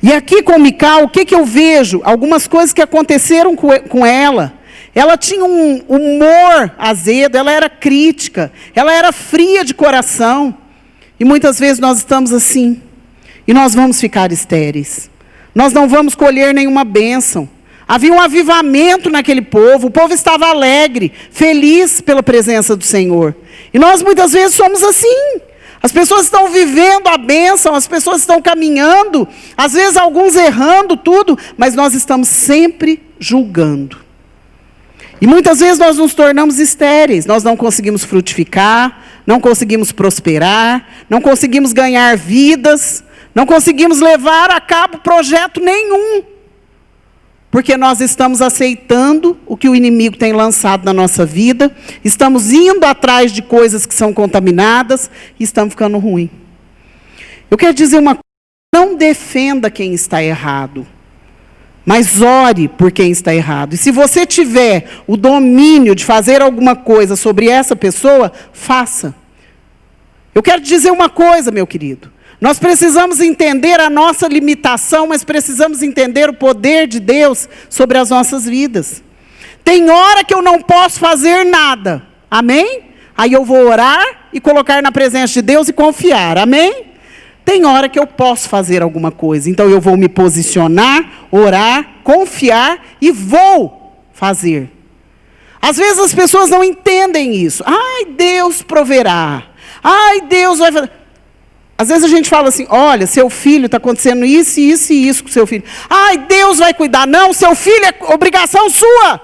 E aqui com Mical, o que eu vejo? Algumas coisas que aconteceram com ela. Ela tinha um humor azedo, ela era crítica, ela era fria de coração. E muitas vezes nós estamos assim. E nós vamos ficar estéreis. Nós não vamos colher nenhuma bênção. Havia um avivamento naquele povo, o povo estava alegre, feliz pela presença do Senhor. E nós muitas vezes somos assim. As pessoas estão vivendo a bênção, as pessoas estão caminhando, às vezes alguns errando tudo, mas nós estamos sempre julgando. E muitas vezes nós nos tornamos estéreis, nós não conseguimos frutificar, não conseguimos prosperar, não conseguimos ganhar vidas, não conseguimos levar a cabo projeto nenhum. Porque nós estamos aceitando o que o inimigo tem lançado na nossa vida, estamos indo atrás de coisas que são contaminadas e estamos ficando ruim. Eu quero dizer uma coisa, não defenda quem está errado, mas ore por quem está errado. E se você tiver o domínio de fazer alguma coisa sobre essa pessoa, faça. Eu quero dizer uma coisa, meu querido. Nós precisamos entender a nossa limitação, mas precisamos entender o poder de Deus sobre as nossas vidas. Tem hora que eu não posso fazer nada, amém? Aí eu vou orar e colocar na presença de Deus e confiar, amém? Tem hora que eu posso fazer alguma coisa, então eu vou me posicionar, orar, confiar e vou fazer. Às vezes as pessoas não entendem isso. Ai, Deus proverá. Ai, Deus vai fazer. Às vezes a gente fala assim, olha, seu filho está acontecendo isso, isso e isso com seu filho. Ai, Deus vai cuidar. Não, seu filho é obrigação sua.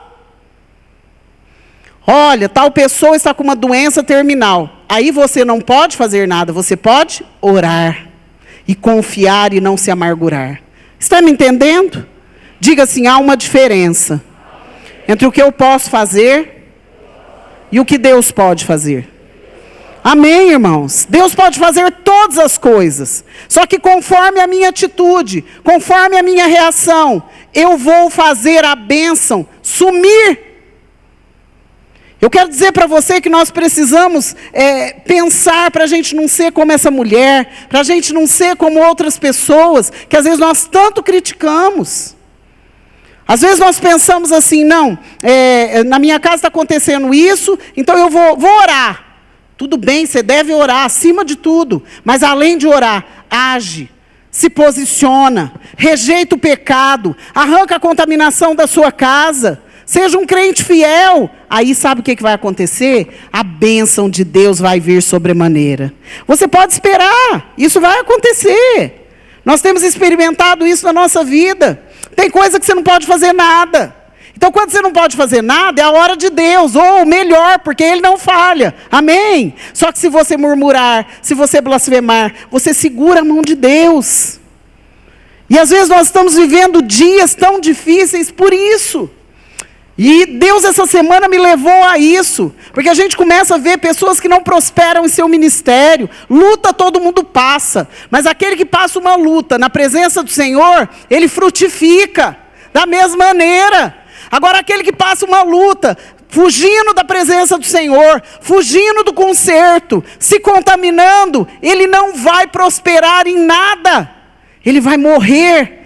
Olha, tal pessoa está com uma doença terminal. Aí você não pode fazer nada, você pode orar. E confiar e não se amargurar. Está me entendendo? Diga assim, há uma diferença entre o que eu posso fazer e o que Deus pode fazer. Amém, irmãos? Deus pode fazer todas as coisas. Só que conforme a minha atitude, conforme a minha reação, eu vou fazer a bênção sumir. Eu quero dizer para você que nós precisamos pensar para a gente não ser como essa mulher, para a gente não ser como outras pessoas, que às vezes nós tanto criticamos. Às vezes nós pensamos assim, não, na minha casa está acontecendo isso, então eu vou orar. Tudo bem, você deve orar acima de tudo, mas além de orar, age, se posiciona, rejeita o pecado, arranca a contaminação da sua casa, seja um crente fiel. Aí sabe o que vai acontecer? A bênção de Deus vai vir sobremaneira. Você pode esperar, isso vai acontecer. Nós temos experimentado isso na nossa vida. Tem coisa que você não pode fazer nada. Então, quando você não pode fazer nada, é a hora de Deus, ou melhor, porque Ele não falha, amém? Só que se você murmurar, se você blasfemar, você segura a mão de Deus. E às vezes nós estamos vivendo dias tão difíceis por isso. E Deus essa semana me levou a isso, porque a gente começa a ver pessoas que não prosperam em seu ministério. Luta todo mundo passa, mas aquele que passa uma luta na presença do Senhor, ele frutifica da mesma maneira. Agora aquele que passa uma luta fugindo da presença do Senhor, fugindo do conserto, se contaminando, ele não vai prosperar em nada, ele vai morrer.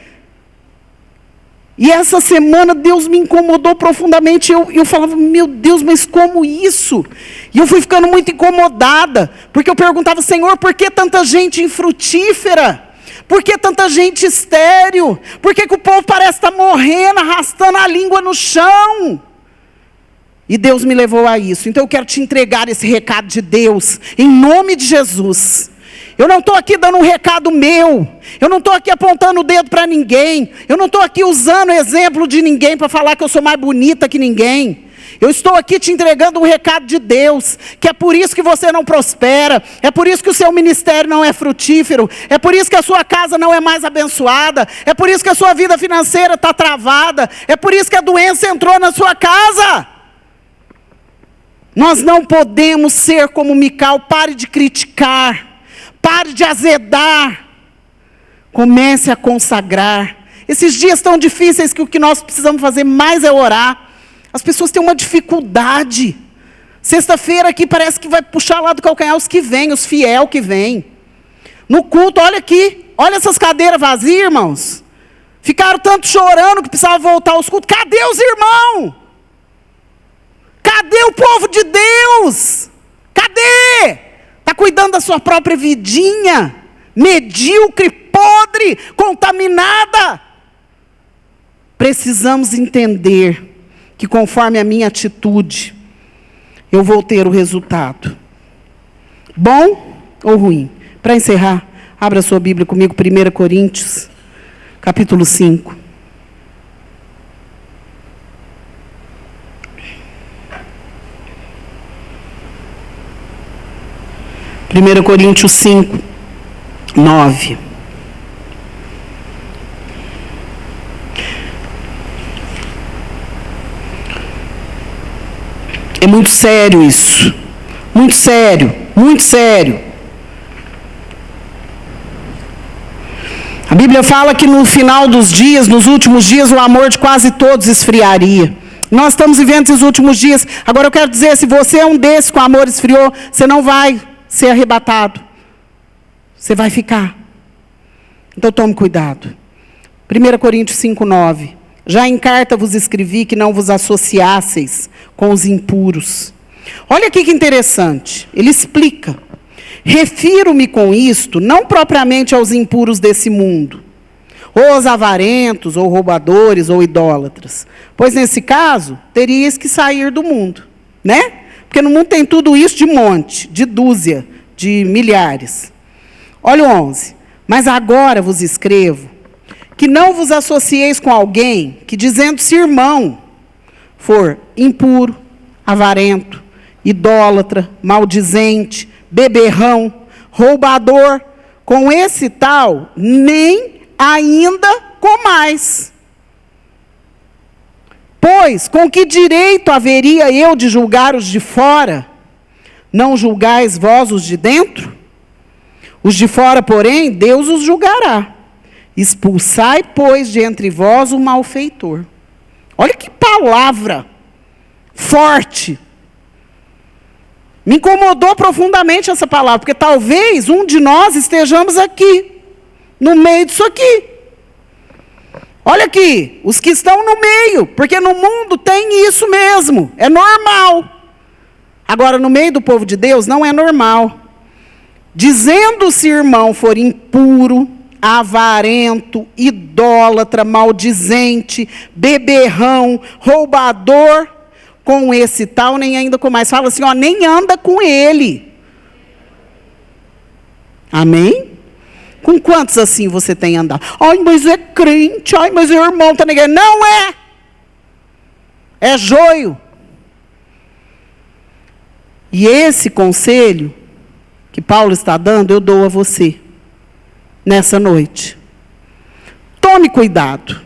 E essa semana Deus me incomodou profundamente, eu falava, meu Deus, mas como isso? E eu fui ficando muito incomodada, porque eu perguntava, Senhor, por que tanta gente infrutífera? Por que tanta gente estéril? Por que o povo parece estar morrendo, arrastando a língua no chão? E Deus me levou a isso. Então eu quero te entregar esse recado de Deus, em nome de Jesus. Eu não estou aqui dando um recado meu. Eu não estou aqui apontando o dedo para ninguém. Eu não estou aqui usando o exemplo de ninguém para falar que eu sou mais bonita que ninguém. Eu estou aqui te entregando um recado de Deus, que é por isso que você não prospera, é por isso que o seu ministério não é frutífero, é por isso que a sua casa não é mais abençoada, é por isso que a sua vida financeira está travada, é por isso que a doença entrou na sua casa. Nós não podemos ser como Mical. Pare de criticar. Pare de azedar. Comece a consagrar. Esses dias tão difíceis que o que nós precisamos fazer mais é orar. As pessoas têm uma dificuldade. Sexta-feira aqui parece que vai puxar lá do calcanhar os que vêm, os fiel que vêm. No culto, olha aqui. Olha essas cadeiras vazias, irmãos. Ficaram tanto chorando que precisava voltar aos cultos. Cadê os irmãos? Cadê o povo de Deus? Cadê? Está cuidando da sua própria vidinha, medíocre, podre, contaminada. Precisamos entender que conforme a minha atitude, eu vou ter o resultado. Bom ou ruim? Para encerrar, abra sua Bíblia comigo, 1 Coríntios, capítulo 5. 1 Coríntios 5, 9. É muito sério isso. Muito sério, muito sério. A Bíblia fala que no final dos dias, nos últimos dias, o amor de quase todos esfriaria. Nós estamos vivendo esses últimos dias. Agora eu quero dizer, se você é um desses que o amor esfriou, você não vai ser arrebatado. Você vai ficar. Então tome cuidado. 1 Coríntios 5, 9. Já em carta vos escrevi que não vos associasseis com os impuros. Olha aqui que interessante. Ele explica. Refiro-me com isto, não propriamente aos impuros desse mundo, ou aos avarentos, ou roubadores, ou idólatras. Pois nesse caso, teríeis que sair do mundo. Né? Porque no mundo tem tudo isso de monte, de dúzia, de milhares. Olha o 11. Mas agora vos escrevo que não vos associeis com alguém que, dizendo-se irmão, for impuro, avarento, idólatra, maldizente, beberrão, roubador. Com esse tal, nem ainda comais. Pois, com que direito haveria eu de julgar os de fora? Não julgais vós os de dentro? Os de fora, porém, Deus os julgará. Expulsai, pois, de entre vós o malfeitor. Olha que palavra forte. Me incomodou profundamente essa palavra, porque talvez um de nós estejamos aqui, no meio disso aqui. Olha aqui, os que estão no meio, porque no mundo tem isso mesmo, é normal. Agora, no meio do povo de Deus, não é normal. Dizendo-se irmão for impuro, avarento, idólatra, maldizente, beberrão, roubador, com esse tal, nem ainda com mais. Fala assim, ó, nem anda com ele. Amém? Com quantos assim você tem andado? Ai, mas é crente, ai, mas é irmão, tá na igreja. Não é! É joio. E esse conselho que Paulo está dando, eu dou a você, nessa noite. Tome cuidado,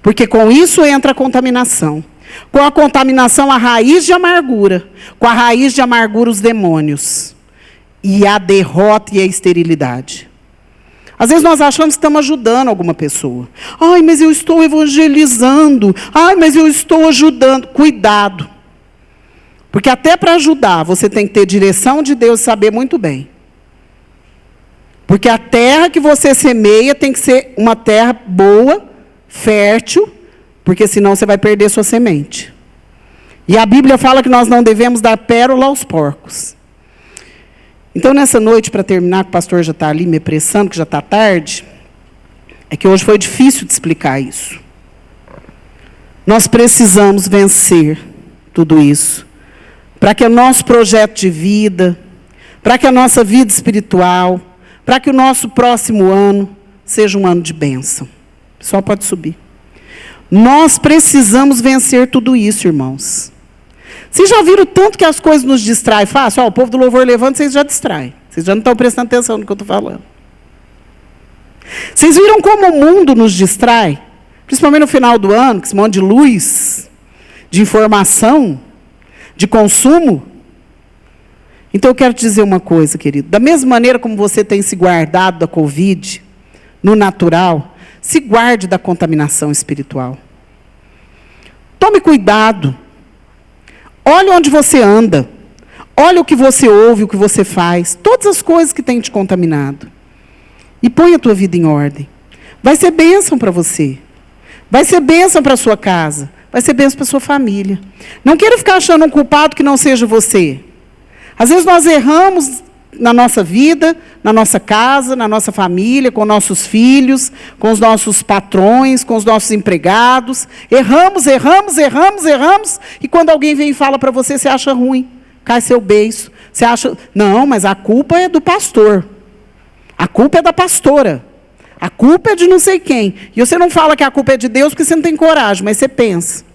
porque com isso entra a contaminação. Com a contaminação, a raiz de amargura. Com a raiz de amargura, os demônios. E a derrota e a esterilidade. Às vezes nós achamos que estamos ajudando alguma pessoa. Ai, mas eu estou evangelizando. Ai, mas eu estou ajudando. Cuidado. Porque até para ajudar, você tem que ter direção de Deus e saber muito bem. Porque a terra que você semeia tem que ser uma terra boa, fértil, porque senão você vai perder sua semente. E a Bíblia fala que nós não devemos dar pérola aos porcos. Então, nessa noite, para terminar, que o pastor já está ali me apressando, que já está tarde, é que hoje foi difícil de explicar isso. Nós precisamos vencer tudo isso, para que o nosso projeto de vida, para que a nossa vida espiritual, para que o nosso próximo ano seja um ano de bênção. Só pode subir. Nós precisamos vencer tudo isso, irmãos. Vocês já viram tanto que as coisas nos distraem fácil? O povo do louvor levanta, vocês já distraem. Vocês já não estão prestando atenção no que eu estou falando. Vocês viram como o mundo nos distrai? Principalmente no final do ano, com esse monte de luz, de informação, de consumo. Então eu quero te dizer uma coisa, querido. Da mesma maneira como você tem se guardado da Covid, no natural, se guarde da contaminação espiritual. Tome cuidado. Olhe onde você anda. Olhe o que você ouve, o que você faz. Todas as coisas que têm te contaminado. E põe a tua vida em ordem. Vai ser bênção para você. Vai ser bênção para a sua casa. Vai ser bênção para a sua família. Não queira ficar achando um culpado que não seja você. Às vezes nós erramos na nossa vida, na nossa casa, na nossa família, com nossos filhos, com os nossos patrões, com os nossos empregados. Erramos. E quando alguém vem e fala para você, você acha ruim. Cai seu beiço. Você acha, não, mas a culpa é do pastor. A culpa é da pastora. A culpa é de não sei quem. E você não fala que a culpa é de Deus porque você não tem coragem, mas você pensa.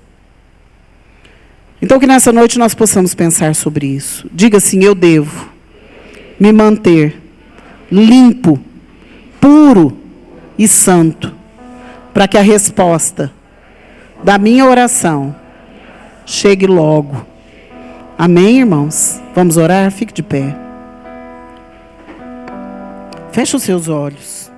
Então, que nessa noite nós possamos pensar sobre isso. Diga assim, eu devo me manter limpo, puro e santo, para que a resposta da minha oração chegue logo. Amém, irmãos? Vamos orar? Fique de pé. Feche os seus olhos.